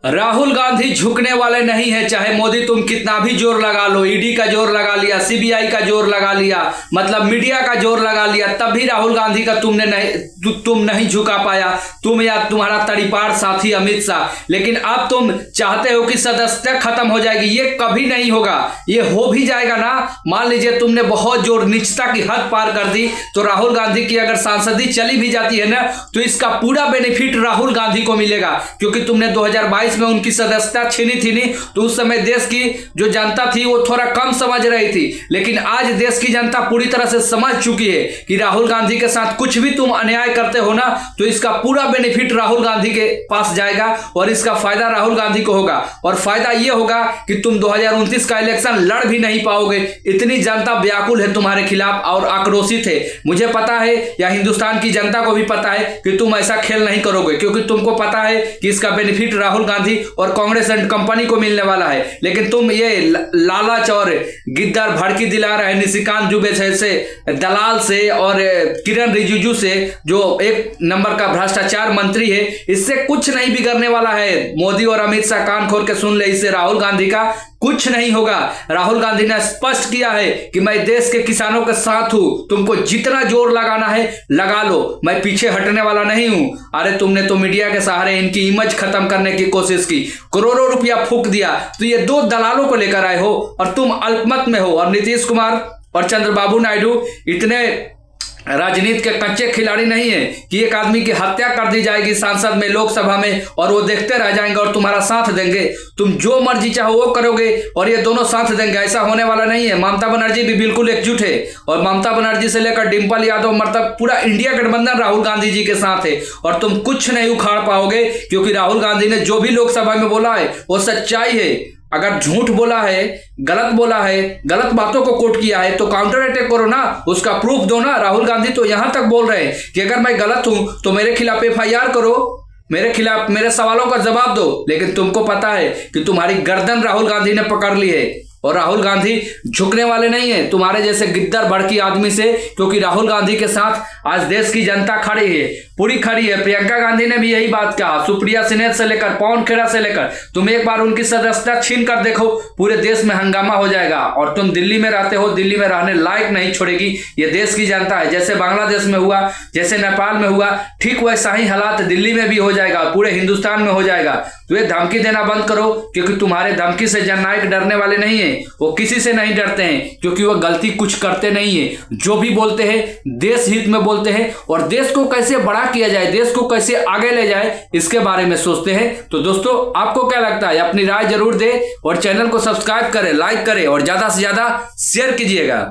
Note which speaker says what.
Speaker 1: राहुल गांधी झुकने वाले नहीं है। चाहे मोदी तुम कितना भी जोर लगा लो, ईडी का जोर लगा लिया, सीबीआई का जोर लगा लिया, मतलब मीडिया का जोर लगा लिया, तब भी राहुल गांधी का तुम नहीं झुका पाया, तुम या तुम्हारा तड़ीपार साथी अमित शाह। लेकिन अब तुम चाहते हो कि सदस्यता खत्म हो जाएगी। ये कभी नहीं होगा। ये हो भी जाएगा ना, मान लीजिए तुमने बहुत जोर नीचता की हद पार कर दी, तो राहुल गांधी की अगर सांसदी चली भी जाती है ना, तो इसका पूरा बेनिफिट राहुल गांधी को मिलेगा, क्योंकि तुमने 2022 में उनकी सदस्यता छीनी थी नहीं, तो उस समय देश की जो जनता थी वो थोड़ा कम समझ रही थी। लेकिन आज देश की जनता पूरी तरह से समझ चुकी है कि राहुल गांधी के साथ कुछ भी तुम अन्याय करते हो ना, तो इसका पूरा बेनिफिट राहुल गांधी के पास जाएगा और इसका फायदा राहुल गांधी को होगा। और फायदा ये होगा कि तुम 2029 का इलेक्शन लड़ भी नहीं पाओगे। इतनी जनता व्याकुल है तुम्हारे खिलाफ और आक्रोशित है। मुझे पता है, या हिंदुस्तान की जनता को भी पता है कि तुम ऐसा खेल नहीं करोगे, क्योंकि तुमको पता है कि इसका बेनिफिट राहुल गांधी और कांग्रेस एंड कंपनी को मिलने वाला है। लेकिन तुम ये लालच और गिद्दर भड़की दिला रहे निशिकांत दुबे जैसे दलाल से और किरण रिजिजू से, जो एक नंबर का भ्रष्टाचार मंत्री है, इससे कुछ नहीं बिगड़ने वाला है। मोदी और अमित शाह कान खोल के सुन ले, इससे राहुल गांधी का कुछ नहीं होगा। राहुल गांधी ने स्पष्ट किया है कि मैं देश के किसानों के साथ हूं, तुमको जितना जोर लगाना है लगा लो, मैं पीछे हटने वाला नहीं हूं। अरे तुमने तो मीडिया के सहारे इनकी इमेज खत्म करने की कोशिश की, करोड़ों रुपया फूंक दिया, तो ये दो दलालों को लेकर आए हो और तुम अल्पमत में हो। और नीतीश कुमार और चंद्रबाबू नायडू इतने राजनीति के कच्चे खिलाड़ी नहीं है कि एक आदमी की हत्या कर दी जाएगी सांसद में, लोकसभा में, और वो देखते रह जाएंगे और तुम्हारा साथ देंगे। तुम जो मर्जी चाहो वो करोगे और ये दोनों साथ देंगे, ऐसा होने वाला नहीं है। ममता बनर्जी भी बिल्कुल एकजुट है और ममता बनर्जी से लेकर डिंपल यादव, मतलब पूरा इंडिया गठबंधन राहुल गांधी जी के साथ है। और तुम कुछ नहीं उखाड़ पाओगे, क्योंकि राहुल गांधी ने जो भी लोकसभा में बोला है वो सच्चाई है। अगर झूठ बोला है, गलत बोला है, गलत बातों को कोट किया है, तो काउंटर अटैक करो ना, उसका प्रूफ दो ना। राहुल गांधी तो यहां तक बोल रहे हैं कि अगर मैं गलत हूं तो मेरे खिलाफ एफआईआर करो, मेरे खिलाफ मेरे सवालों का जवाब दो। लेकिन तुमको पता है कि तुम्हारी गर्दन राहुल गांधी ने पकड़ ली है और राहुल गांधी झुकने वाले नहीं है तुम्हारे जैसे गिद्दर भड़की आदमी से, क्योंकि राहुल गांधी के साथ आज देश की जनता खड़ी है, पूरी खड़ी है। प्रियंका गांधी ने भी यही बात कहा, सुप्रिया सिन्हा से लेकर पवन खेड़ा से लेकर, तुम एक बार उनकी सदस्यता छीन कर देखो, पूरे देश में हंगामा हो जाएगा। और तुम दिल्ली में रहते हो, दिल्ली में रहने लायक नहीं छोड़ेगी ये देश की जनता है। जैसे बांग्लादेश में हुआ, जैसे नेपाल में हुआ, ठीक वैसा ही हालात दिल्ली में भी हो जाएगा, पूरे हिंदुस्तान में हो जाएगा। तो ये धमकी देना बंद करो, क्योंकि तुम्हारे धमकी से जननायक डरने वाले नहीं है, वो किसी से नहीं डरते हैं, क्योंकि वो गलती कुछ करते नहीं है। जो भी बोलते हैं देश हित में बोलते हैं और देश को कैसे बड़ा किया जाए, देश को कैसे आगे ले जाए, इसके बारे में सोचते हैं। तो दोस्तों आपको क्या लगता है, अपनी राय जरूर दे और चैनल को सब्सक्राइब करें, लाइक करें और ज्यादा से ज्यादा शेयर कीजिएगा।